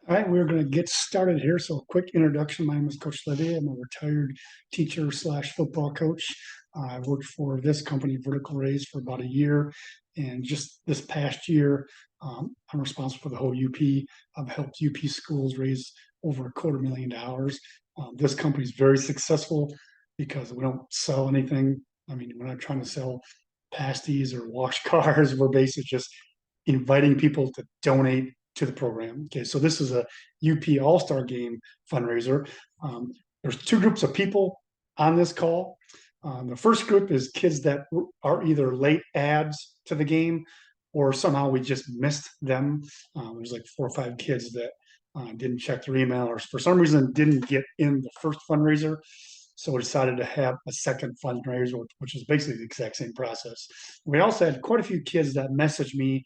All right, we're going to get started here. So, a quick introduction. My name is Coach Levy. I'm a retired teacher slash football coach. I worked for this company, Vertical Raise, for about a year. And just this past year, I'm responsible for the whole UP. I've helped UP schools raise over $250,000. This company is very successful because we don't sell anything. I mean, we're not trying to sell pasties or wash cars. We're basically just inviting people to donate to the program. Okay, so this is a UP All-Star Game fundraiser. There's two groups of people on this call. The first group is kids that are either late ads to the game or somehow we just missed them. There's like 4 or 5 kids that didn't check their email or for some reason didn't get in the first fundraiser. So we decided to have a second fundraiser, which is basically the exact same process. We also had quite a few kids that messaged me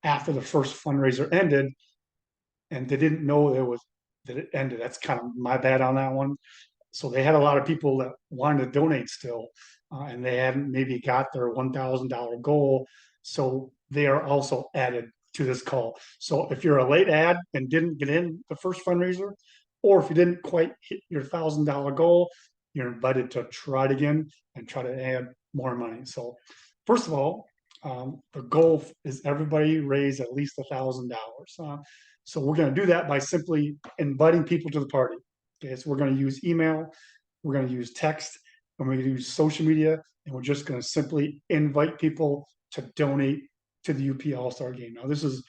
after the first fundraiser ended, and they didn't know that it ended. That's kind of my bad on that one. So they had a lot of people that wanted to donate still, and they hadn't maybe got their $1,000 goal. So they are also added to this call. So if you're a late ad and didn't get in the first fundraiser, or if you didn't quite hit your $1,000 goal, you're invited to try it again and try to add more money. So first of all, the goal is everybody raise at least $1,000. So we're going to do that by simply inviting people to the party. Okay, so we're going to use email, we're going to use text, and we're going to use social media, and we're just going to simply invite people to donate to the UP All-Star Game. Now, this is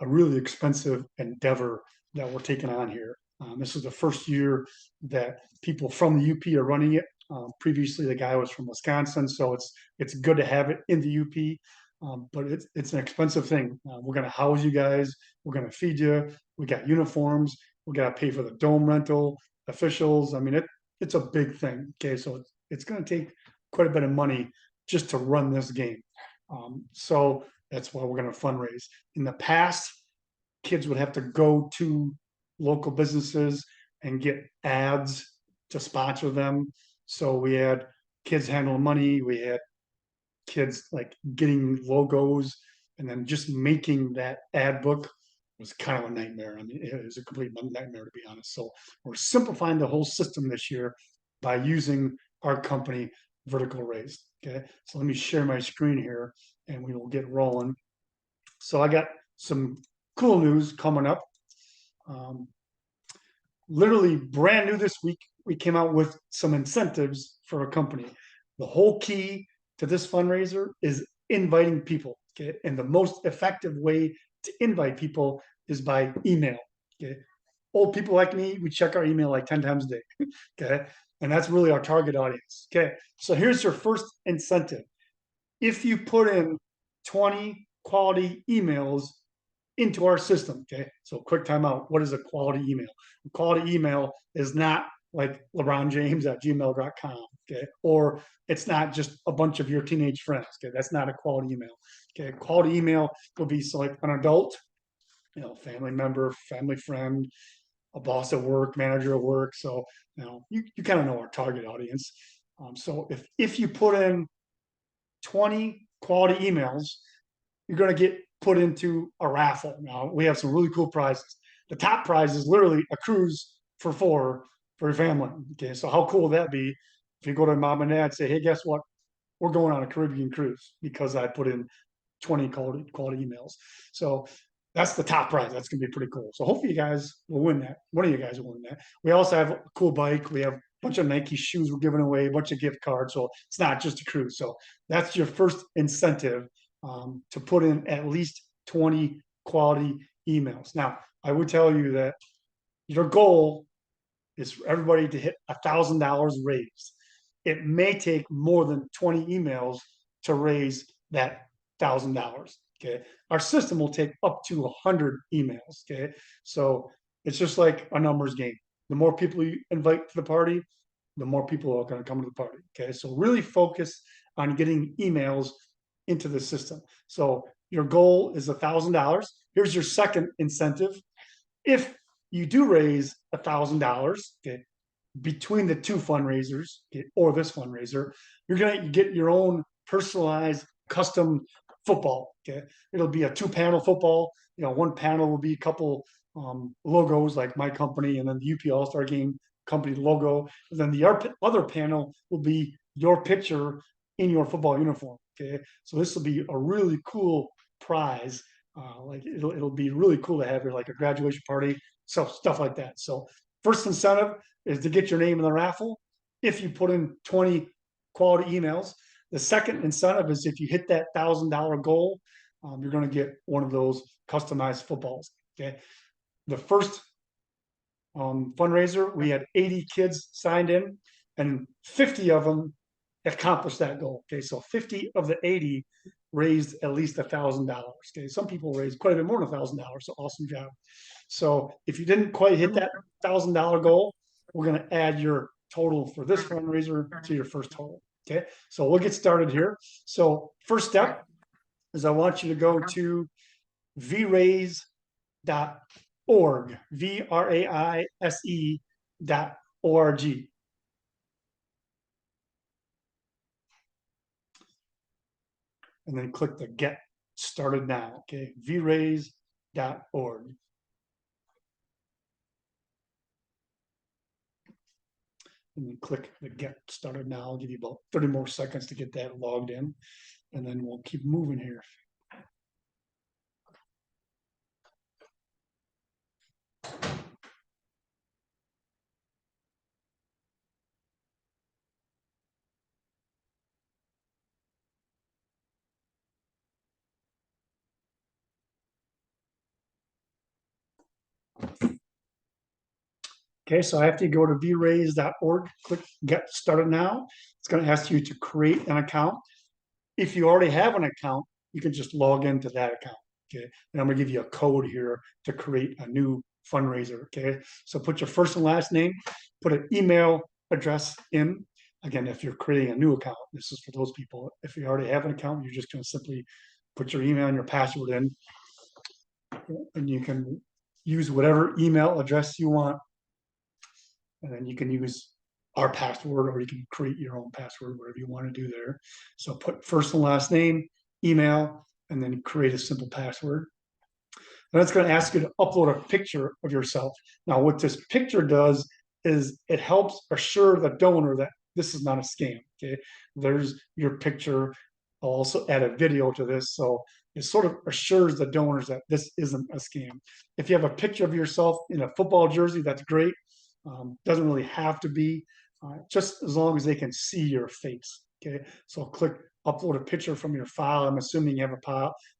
a really expensive endeavor that we're taking on here. This is the first year that people from the UP are running it. Previously, the guy was from Wisconsin, so it's good to have it in the UP. But it's an expensive thing. We're going to house you guys. We're going to feed you. We got uniforms. We got to pay for the dome rental, officials. I mean, it's a big thing. Okay, so it's going to take quite a bit of money just to run this game. So that's why we're going to fundraise. In the past, kids would have to go to local businesses and get ads to sponsor them. So we had kids handling money. We had kids like getting logos and then just making that ad book was kind of a nightmare. I mean, it was a complete nightmare to be honest. So we're simplifying the whole system this year by using our company, Vertical Raised. Okay, so let me share my screen here and we will get rolling. So I got some cool news coming up. Um, Literally brand new this week, we came out with some incentives for a company. The whole key to this fundraiser is inviting people. Okay. And the most effective way to invite people is by email. Okay. Old people like me, we check our email like 10 times a day. Okay. And that's really our target audience. Okay. So here's your first incentive. If you put in 20 quality emails into our system. Okay. So quick timeout. What is a quality email? A quality email is not like LeBron James at gmail.com. Okay. Or it's not just a bunch of your teenage friends. Okay. That's not a quality email. Okay. Quality email will be so like an adult, family member, family friend, a boss at work, manager at work. So, you kind of know our target audience. So if you put in 20 quality emails, you're going to get put into a raffle. Now, we have some really cool prizes. The top prize is literally a cruise for 4 for your family. Okay, so how cool would that be if you go to mom and dad and say, hey, guess what? We're going on a Caribbean cruise because I put in 20 quality emails. So that's the top prize. That's going to be pretty cool. So hopefully you guys will win that. One of you guys will win that. We also have a cool bike. We have a bunch of Nike shoes we're giving away, a bunch of gift cards. So it's not just a cruise. So that's your first incentive to put in at least 20 quality emails. Now, I would tell you that your goal is for everybody to hit $1,000 raised. It may take more than 20 emails to raise that $1,000. Okay. Our system will take up to 100 emails. Okay. So it's just like a numbers game. The more people you invite to the party, the more people are going to come to the party. Okay. So really focus on getting emails into the system. So your goal is $1,000. Here's your second incentive. If you do raise $1,000, okay, between the two fundraisers, okay, or this fundraiser, you're gonna get your own personalized custom football. Okay, it'll be a 2-panel football. One panel will be a couple logos like my company, and then the UP All-Star Game company logo. And then the other panel will be your picture in your football uniform. Okay, so this will be a really cool prize. Like it'll be really cool to have here, like a graduation party, stuff like that. So first incentive is to get your name in the raffle if you put in 20 quality emails. The second incentive is if you hit that $1,000 goal, you're going to get one of those customized footballs. Okay, the first fundraiser, we had 80 kids signed in, and 50 of them accomplished that goal. Okay, so 50 of the 80 raised at least $1,000. Okay, some people raised quite a bit more than $1,000. So awesome job. So if you didn't quite hit that $1,000 goal, we're going to add your total for this fundraiser to your first total. Okay, so we'll get started here. So first step is I want you to go to vraise.org, VRAISE.org. And then click the Get Started Now. Okay, vraise.org. And then click the Get Started Now. I'll give you about 30 more seconds to get that logged in, and then we'll keep moving here. Okay, so after you go to vraise.org, click Get Started Now. It's going to ask you to create an account. If you already have an account, you can just log into that account. Okay, and I'm going to give you a code here to create a new fundraiser. Okay, so put your first and last name, put an email address in. Again, if you're creating a new account, this is for those people. If you already have an account, you're just going to simply put your email and your password in, and you can use whatever email address you want. And then you can use our password, or you can create your own password, whatever you want to do there. So put first and last name, email, and then create a simple password. And it's going to ask you to upload a picture of yourself. Now, what this picture does is it helps assure the donor that this is not a scam. Okay, there's your picture. I'll also add a video to this, so it sort of assures the donors that this isn't a scam. If you have a picture of yourself in a football jersey, that's great. Doesn't really have to be, just as long as they can see your face. Okay, so click upload a picture from your file. I'm assuming you have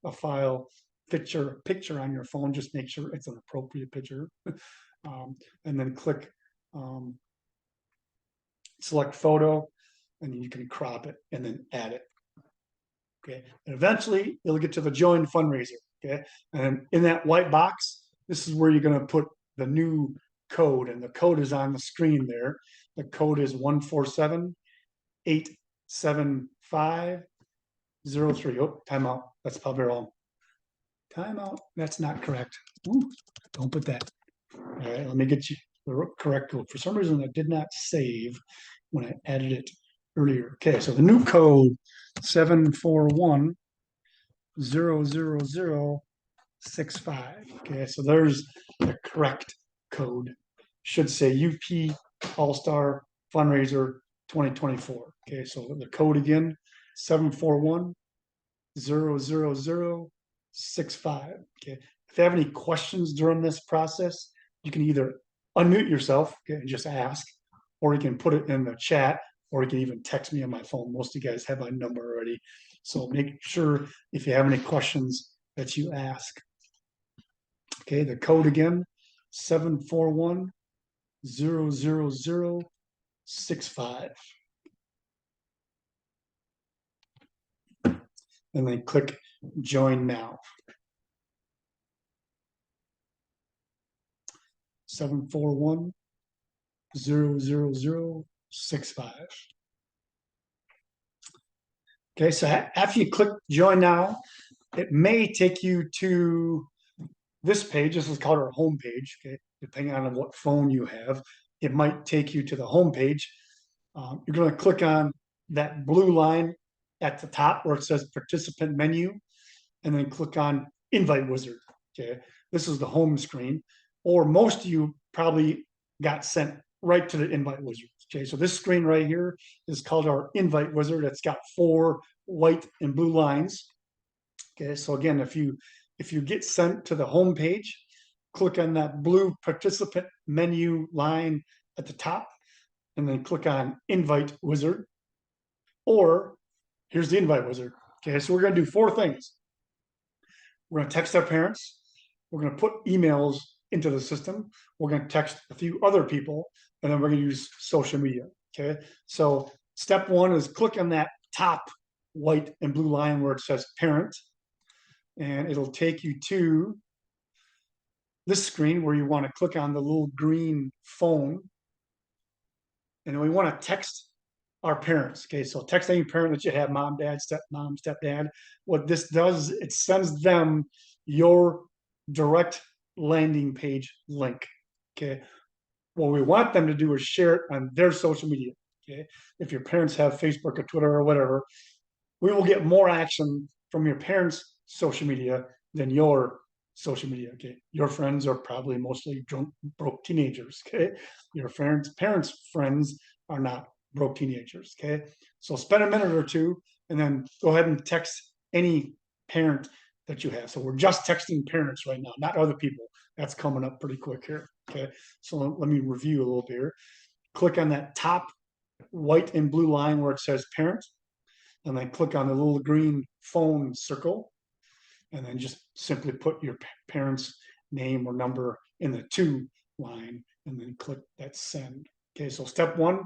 a file picture on your phone. Just make sure it's an appropriate picture, and then click select photo, and then you can crop it and then add it. Okay, and eventually you'll get to the join fundraiser. Okay, and in that white box, this is where you're going to put the new code, and the code is on the screen there. The code is 147-875-03. Oh, timeout. That's probably wrong. Timeout. That's not correct. Ooh, don't put that. All right, let me get you the correct code. For some reason, I did not save when I added it earlier. Okay, so the new code 741-00065. Okay, so there's the correct code. Should say UP All-Star Fundraiser 2024. Okay, so the code again, 741-00065. Okay, if you have any questions during this process, you can either unmute yourself, okay, and just ask, or you can put it in the chat, or you can even text me on my phone. Most of you guys have my number already. So make sure if you have any questions that you ask. Okay, the code again, 741-00065. And then click join now. 741-00065. Okay, so after you click join now, it may take you to this page. This is called our home page. Okay, depending on what phone you have, it might take you to the home page. You're going to click on that blue line at the top where it says participant menu, and then click on invite wizard. Okay, this is the home screen. or most of you probably got sent right to the invite wizard. Okay, so this screen right here is called our invite wizard. It's got 4 white and blue lines. Okay, so again, if you get sent to the home page, click on that blue participant menu line at the top, and then click on invite wizard. Or here's the invite wizard. Okay, so we're going to do 4 things. We're going to text our parents. We're going to put emails into the system. We're going to text a few other people, and then we're going to use social media. Okay, so step 1 is click on that top white and blue line where it says parent, and it'll take you to this screen where you want to click on the little green phone, and we want to text our parents. Okay, so text any parent that you have, mom, dad, stepmom, stepdad. What this does, it sends them your direct landing page link. Okay, what we want them to do is share it on their social media. Okay, if your parents have Facebook or Twitter or whatever, we will get more action from your parents' social media than your social media. Okay, your friends are probably mostly drunk, broke teenagers. Okay, your parents' friends are not broke teenagers. Okay, so spend a minute or two, and then go ahead and text any parent that you have. So we're just texting parents right now, not other people. That's coming up pretty quick here. Okay, so let me review a little bit here. Click on that top white and blue line where it says parent, and then click on the little green phone circle, and then just simply put your parents' name or number in the to line, and then click that send. Okay, so step 1,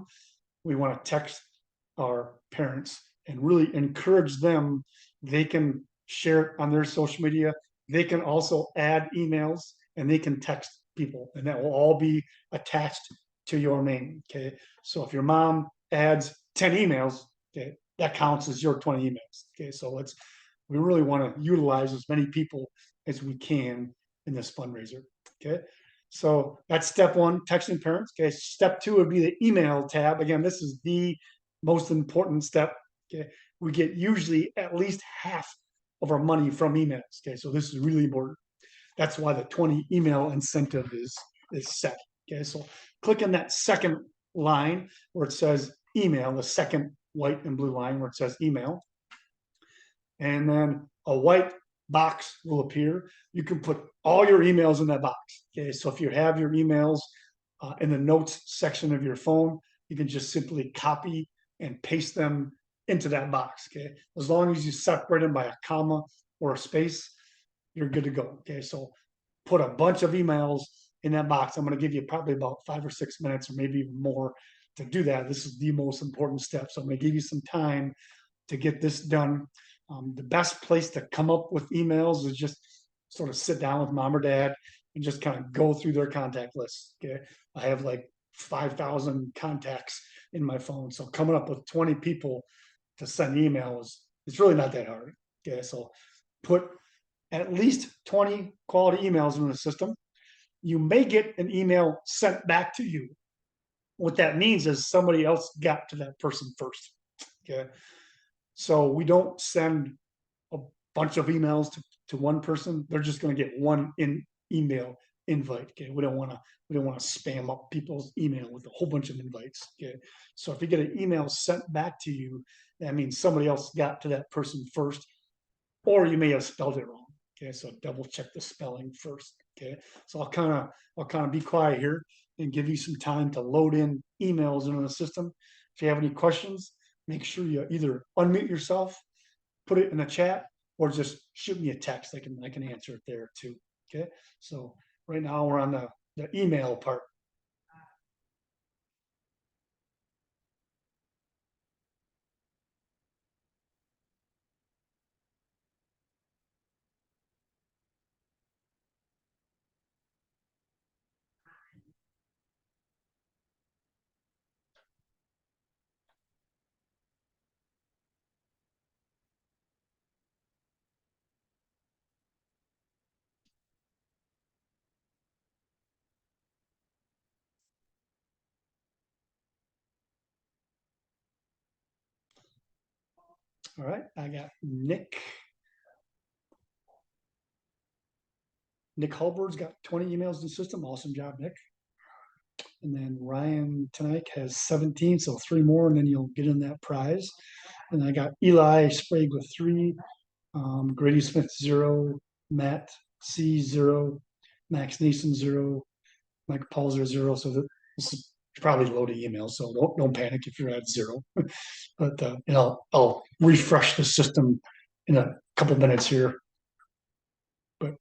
we want to text our parents and really encourage them. They can share it on their social media. They can also add emails, and they can text people, and that will all be attached to your name. Okay, so if your mom adds 10 emails, okay, that counts as your 20 emails. Okay, so we really want to utilize as many people as we can in this fundraiser. Okay, so that's step 1, texting parents. Okay, step 2 would be the email tab. Again, this is the most important step. Okay, we get usually at least half of our money from emails. Okay, so this is really important. That's why the 20 email incentive is set. Okay, so click on that second line where it says email, the second white and blue line where it says email, and then a white box will appear. You can put all your emails in that box. Okay, so if you have your emails in the notes section of your phone, you can just simply copy and paste them into that box. Okay, as long as you separate them by a comma or a space, you're good to go. Okay, so put a bunch of emails in that box. I'm going to give you probably about 5 or 6 minutes, or maybe even more, to do that. This is the most important step. So I'm going to give you some time to get this done. The best place to come up with emails is just sort of sit down with mom or dad and just kind of go through their contact list. Okay, I have like 5,000 contacts in my phone, so coming up with 20 people to send emails, it's really not that hard. Okay, so put at least 20 quality emails in the system. You may get an email sent back to you. What that means is somebody else got to that person first. Okay, so we don't send a bunch of emails to one person. They're just going to get one email invite. Okay, we don't want to spam up people's email with a whole bunch of invites. Okay, so if you get an email sent back to you, that means somebody else got to that person first, or you may have spelled it wrong. Okay, so double check the spelling first. Okay, so I'll kind of be quiet here and give you some time to load in emails into the system. If you have any questions, make sure you either unmute yourself, put it in the chat, or just shoot me a text. I can answer it there too. Okay, so right now we're on the email part. All right, I got Nick. Nick Hulbert's got 20 emails in the system. Awesome job, Nick. And then Ryan Tonight has 17, so 3 more, and then you'll get in that prize. And I got Eli Sprague with 3, Grady Smith 0, Matt C 0, Max Neeson 0, Mike Paulzer 0. So this is probably loading emails, so don't panic if you're at 0. But I'll refresh the system in a couple minutes here. But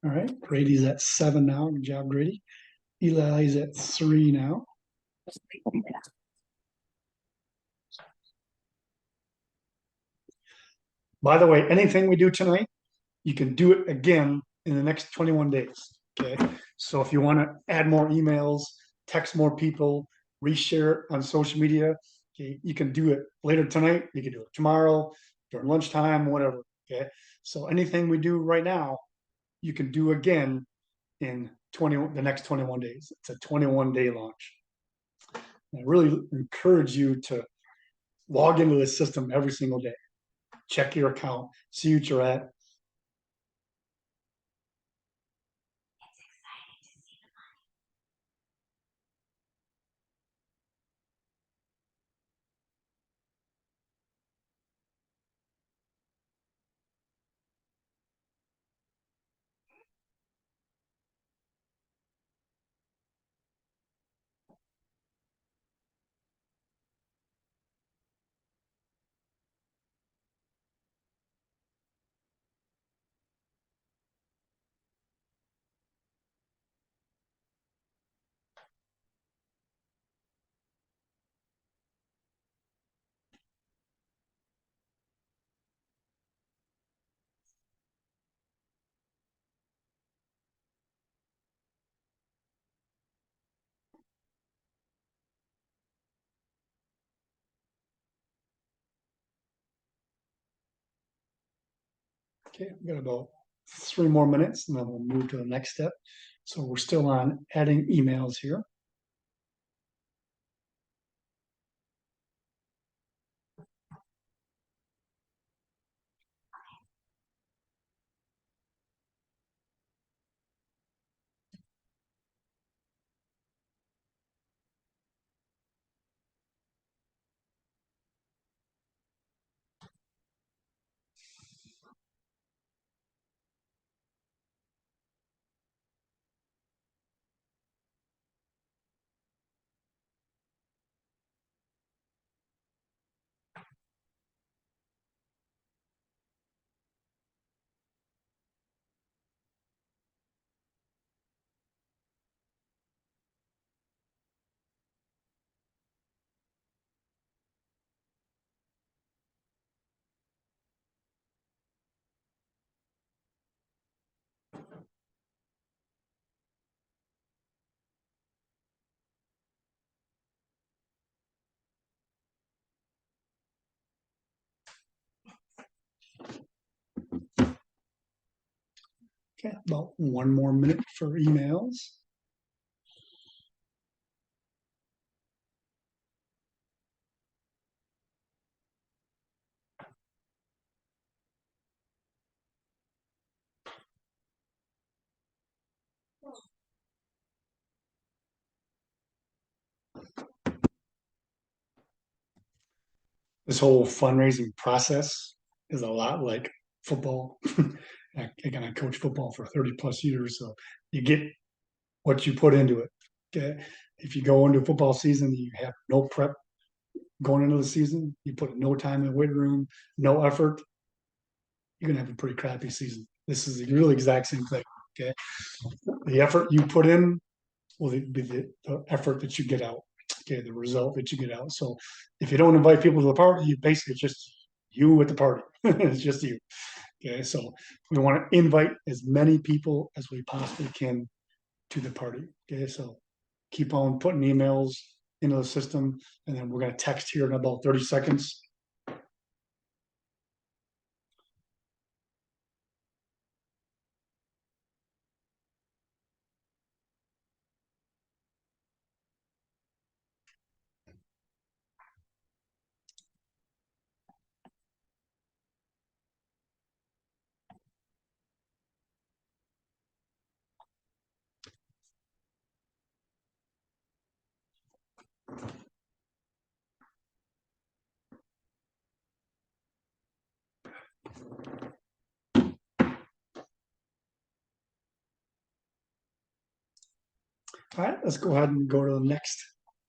all right, Grady's at 7 now. Good job, Grady. Eli's at 3 now. By the way, anything we do tonight, you can do it again in the next 21 days. Okay. So if you want to add more emails, text more people, reshare it on social media, okay, you can do it later tonight. You can do it tomorrow, during lunchtime, whatever. Okay. So anything we do right now, you can do again in the next 21 days. It's a 21-day launch. And I really encourage you to log into the system every single day. Check your account, see what you're at. Okay, we've got about 3 more minutes and then we'll move to the next step. So we're still on adding emails here. Okay, about 1 more minute for emails. This whole fundraising process is a lot like football. Again, I coach football for 30 plus years, so you get what you put into it. Okay. If you go into football season, you have no prep going into the season, you put no time in the weight room, no effort, you're gonna have a pretty crappy season. This is the real exact same thing. Okay. The effort you put in will be the effort that you get out. Okay, the result that you get out. So if you don't invite people to the party, you basically it's just you at the party. It's just you. Okay, so we want to invite as many people as we possibly can to the party. Okay, so keep on putting emails into the system, and then we're going to text here in about 30 seconds. All right, let's go ahead and go to the next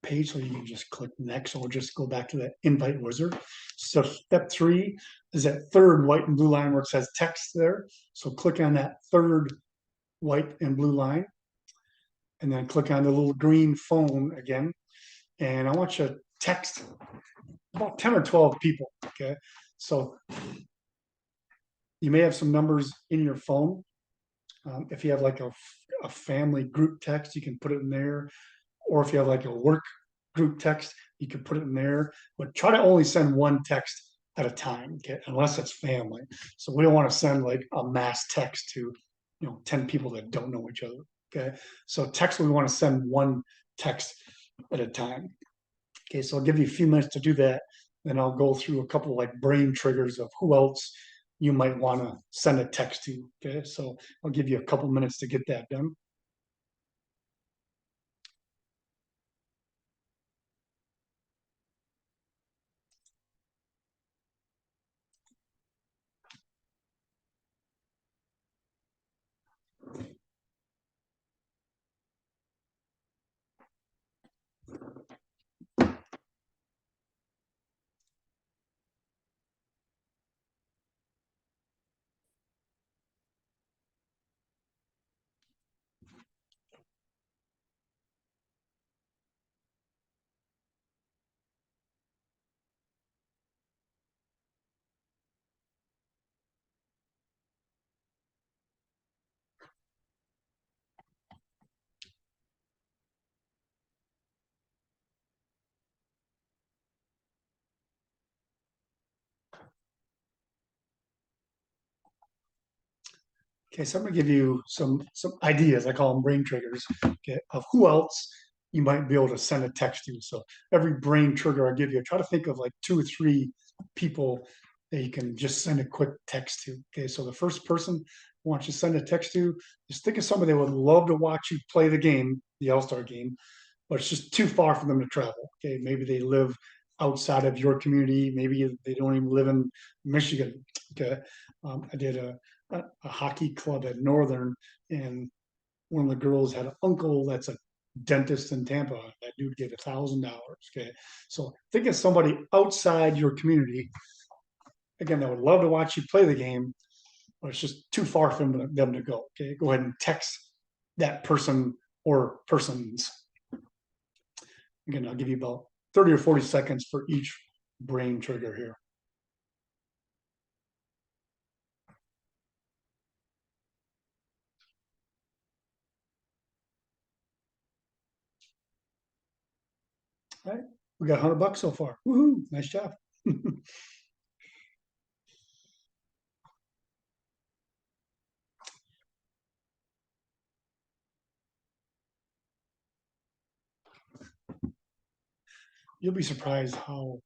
page. So you can just click next, or just go back to that invite wizard. So step three is that third white and blue line where it says text there. So click on that third white and blue line, and then click on the little green phone again. And I want you to text about 10 or 12 people. Okay. So you may have some numbers in your phone. If you have like a family group text, you can put it in there. Or if you have like a work group text, you can put it in there. But try to only send one text at a time, okay? Unless it's family. So we don't want to send like a mass text to 10 people that don't know each other. Okay. So text, we want to send one text at a time. Okay, so I'll give you a few minutes to do that. Then I'll go through a couple like brain triggers of who else you might want to send a text to. Okay, so I'll give you a couple minutes to get that done. Okay, so I'm gonna give you some ideas. I call them brain triggers. Okay, of who else you might be able to send a text to. So every brain trigger I give you, try to think of like two or three people that you can just send a quick text to. Okay, so the first person I want you to send a text to, just think of somebody that would love to watch you play the game, the All-Star game, but it's just too far for them to travel. Okay, maybe they live outside of your community. Maybe they don't even live in Michigan. Okay, I did a hockey club at Northern, and one of the girls had an uncle that's a dentist in Tampa. That dude gave $1,000. Okay, so think of somebody outside your community again that would love to watch you play the game, but it's just too far for them to go. Okay, go ahead and text that person or persons. Again, I'll give you about 30 or 40 seconds for each brain trigger here. All right, we got $100 so far. Woohoo! Nice job. You'll be surprised how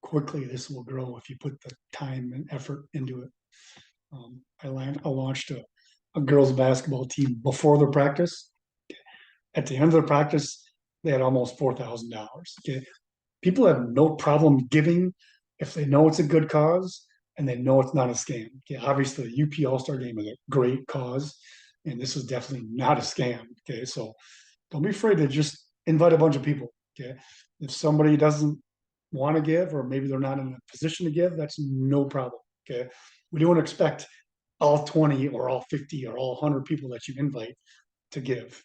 quickly this will grow if you put the time and effort into it. I launched a girls basketball team before the practice. At the end of the practice, they had almost $4,000. Okay, people have no problem giving if they know it's a good cause and they know it's not a scam. Okay, obviously the UP All Star Game is a great cause, and this is definitely not a scam. Okay, so don't be afraid to just invite a bunch of people. Okay, if somebody doesn't want to give, or maybe they're not in a position to give, that's no problem. Okay, we don't expect all 20 or all 50 or all 100 people that you invite to give.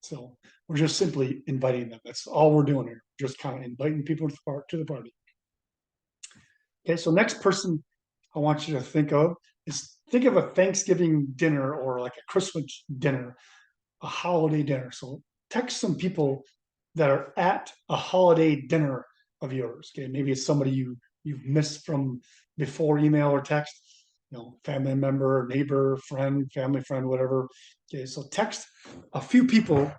So we're just simply inviting them. That's all we're doing here. Just kind of inviting people to the party. Okay, so next person I want you to think of is think of a Thanksgiving dinner or like a Christmas dinner, a holiday dinner. So text some people that are at a holiday dinner of yours. Okay, maybe it's somebody you've missed from before email or text, family member, neighbor, friend, family friend, whatever. Okay, so text a few people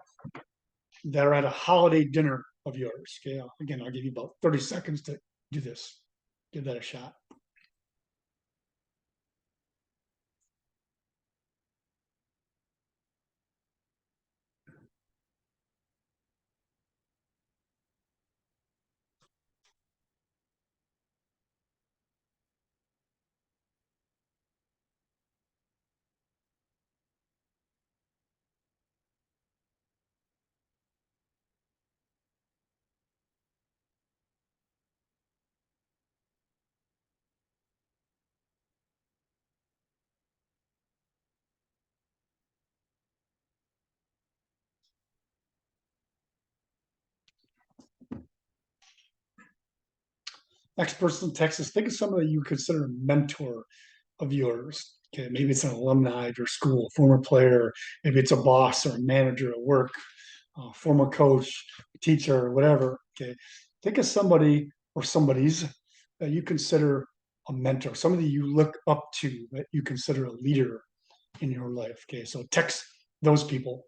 that are at a holiday dinner of yours. Okay, again, I'll give you about 30 seconds to do this. Give that a shot. Next person in Texas, think of somebody you consider a mentor of yours. Okay, maybe it's an alumni of your school, former player, maybe it's a boss or a manager at work, former coach, teacher, whatever. Okay, think of somebody or somebody's that you consider a mentor, somebody you look up to, that you consider a leader in your life. Okay, so text those people.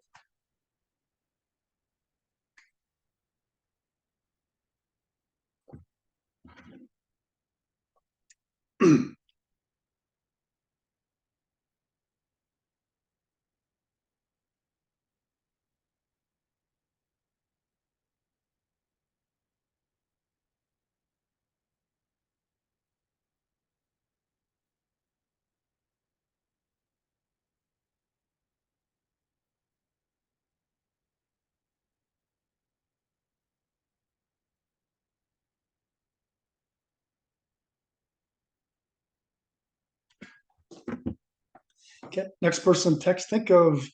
Okay, next person text. Think of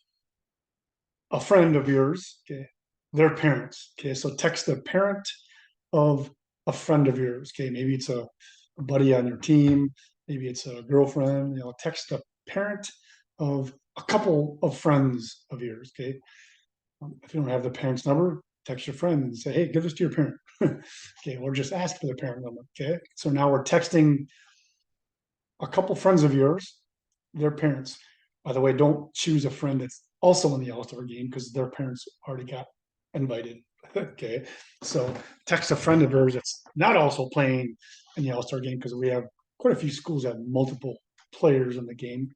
a friend of yours. Okay, their parents. Okay, so text the parent of a friend of yours. Okay, maybe it's a buddy on your team, maybe it's a girlfriend. Text a parent of a couple of friends of yours. Okay, if you don't have the parent's number, text your friend and say, "Hey, give this to your parent." Okay, or just ask for the parent number. Okay, so now we're texting a couple friends of yours, their parents. By the way, don't choose a friend that's also in the All-Star game because their parents already got invited. Okay. So text a friend of yours that's not also playing in the All-Star game because we have quite a few schools that have multiple players in the game.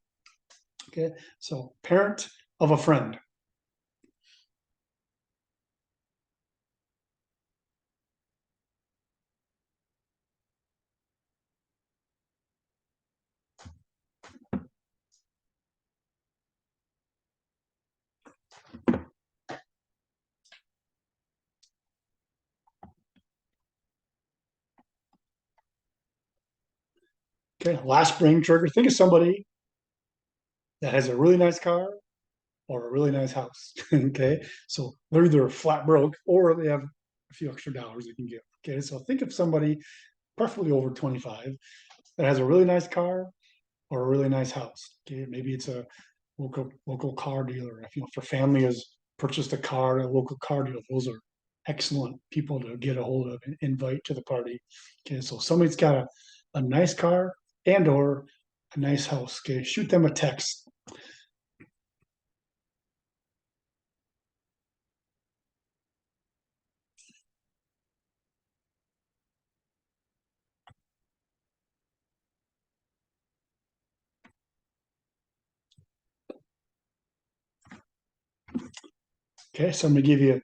Okay. So parent of a friend. Okay. Last brain trigger. Think of somebody that has a really nice car or a really nice house. Okay. So they're either flat broke or they have a few extra dollars they can give. Okay. So think of somebody, preferably over 25, that has a really nice car or a really nice house. Okay. Maybe it's a local car dealer. If your family has purchased a car at a local car dealer, those are excellent people to get a hold of and invite to the party. Okay. So somebody's got a nice car and or a nice house. Okay. Shoot them a text. Okay. So I'm going to give you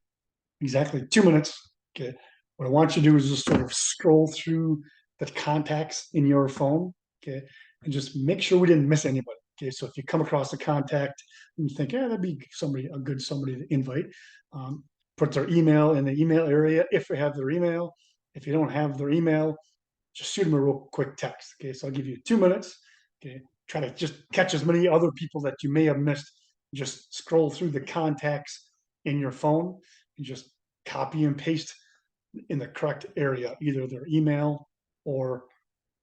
exactly 2 minutes. Okay. What I want you to do is just sort of scroll through the contacts in your phone. Okay. And just make sure we didn't miss anybody. Okay. So if you come across a contact and you think, yeah, that'd be somebody to invite, um, put their email in the email area if they have their email. If you don't have their email, just shoot them a real quick text. Okay. So I'll give you 2 minutes. Okay. Try to just catch as many other people that you may have missed. Just scroll through the contacts in your phone and just copy and paste in the correct area, either their email or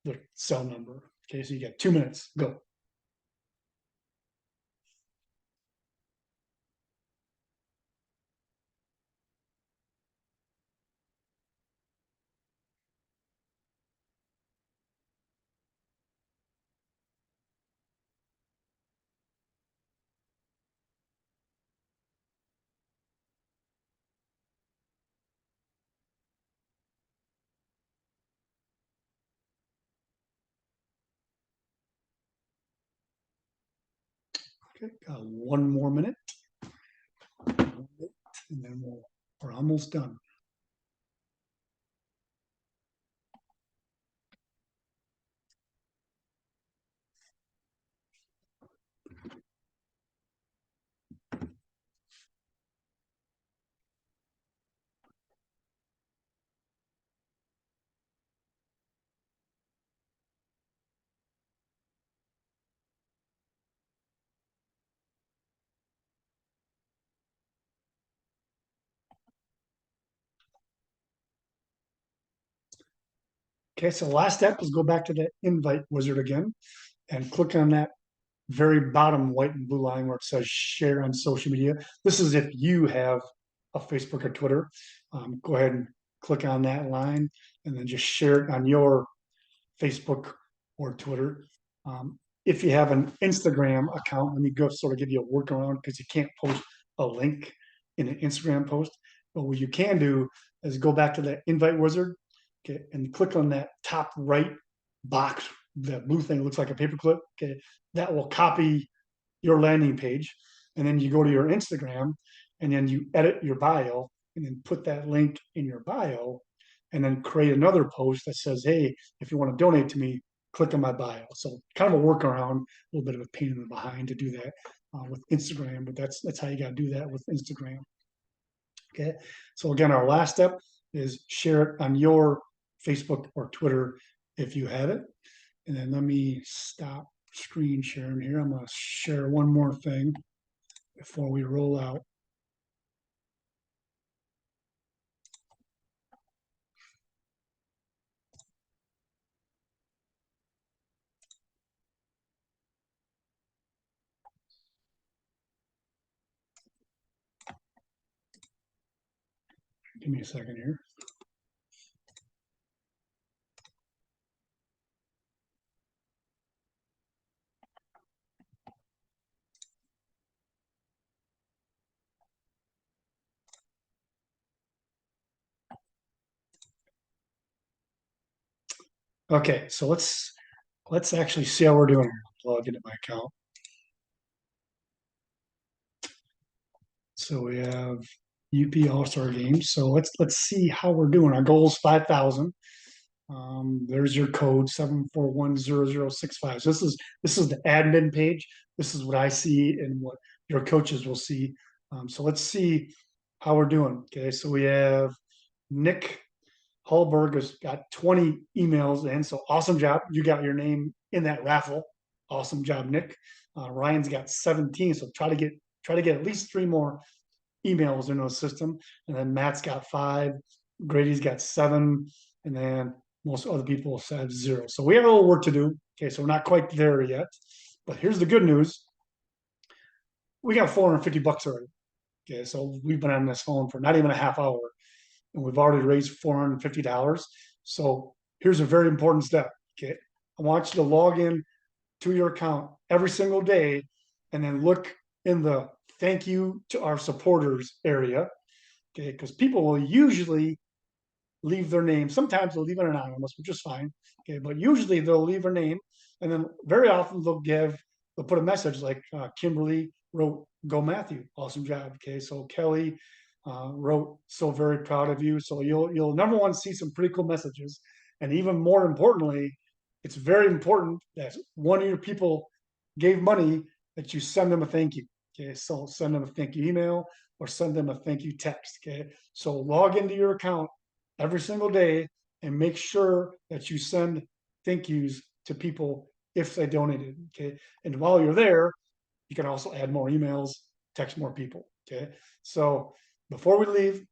their cell number. Okay, so you got 2 minutes. Go. Okay, got 1 more minute, and then we're almost done. Okay, so the last step is go back to the invite wizard again and click on that very bottom white and blue line where it says share on social media. This is if you have a Facebook or Twitter. Go ahead and click on that line and then just share it on your Facebook or Twitter. If you have an Instagram account, let me go sort of give you a workaround because you can't post a link in an Instagram post. But what you can do is go back to that invite wizard, okay, and click on that top right box, that blue thing looks like a paperclip. Okay, that will copy your landing page, and then you go to your Instagram, and then you edit your bio, and then put that link in your bio, and then create another post that says, "Hey, if you want to donate to me, click on my bio." So kind of a workaround, a little bit of a pain in the behind to do that with Instagram, but that's how you got to do that with Instagram. Okay, so again, our last step is share it on your Facebook or Twitter if you have it. And then let me stop screen sharing here. I'm going to share one more thing before we roll out. Give me a second here. Okay, so let's actually see how we're doing here. Log into my account. So we have UP All-Star Games. So let's see how we're doing. Our goal is 5,000. There's your code 7410065. So this is the admin page. This is what I see and what your coaches will see. So let's see how we're doing. Okay, so we have Nick Hallberg has got 20 emails in. So awesome job. You got your name in that raffle. Awesome job, Nick. Ryan's got 17. So try to get at least 3 more emails into the system. And then Matt's got 5. Grady's got 7. And then most other people have 0. So we have a little work to do. Okay, so we're not quite there yet. But here's the good news. We got $450 already. Okay, so we've been on this phone for not even a half hour, and we've already raised $450. So here's a very important step. Okay, I want you to log in to your account every single day, and then look in the thank you to our supporters area. Okay, because people will usually leave their name. Sometimes they'll leave it anonymous, which is fine. Okay, but usually they'll leave their name, and then very often they'll put a message like Kimberly wrote, "Go Matthew, awesome job." Okay, so Kelly wrote, "So very proud of you." So you'll number one see some pretty cool messages, and even more importantly, it's very important that one of your people gave money that you send them a thank you. Okay, so send them a thank you email or send them a thank you text. Okay, so log into your account every single day and make sure that you send thank yous to people if they donated. Okay. And while you're there, you can also add more emails, text more people. Okay. So before we leave,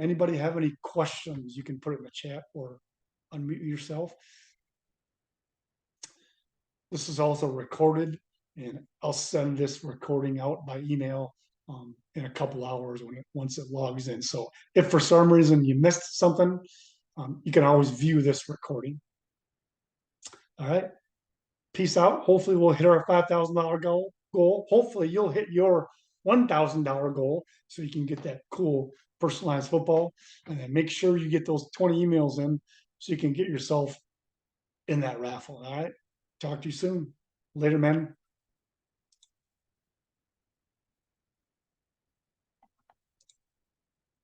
anybody have any questions, you can put it in the chat or unmute yourself. This is also recorded, and I'll send this recording out by email in a couple hours once it logs in. So if for some reason you missed something, you can always view this recording. All right. Peace out. Hopefully we'll hit our $5,000 goal. Hopefully you'll hit your $1,000 goal so you can get that cool personalized football. And then make sure you get those 20 emails in so you can get yourself in that raffle. All right. Talk to you soon. Later, man.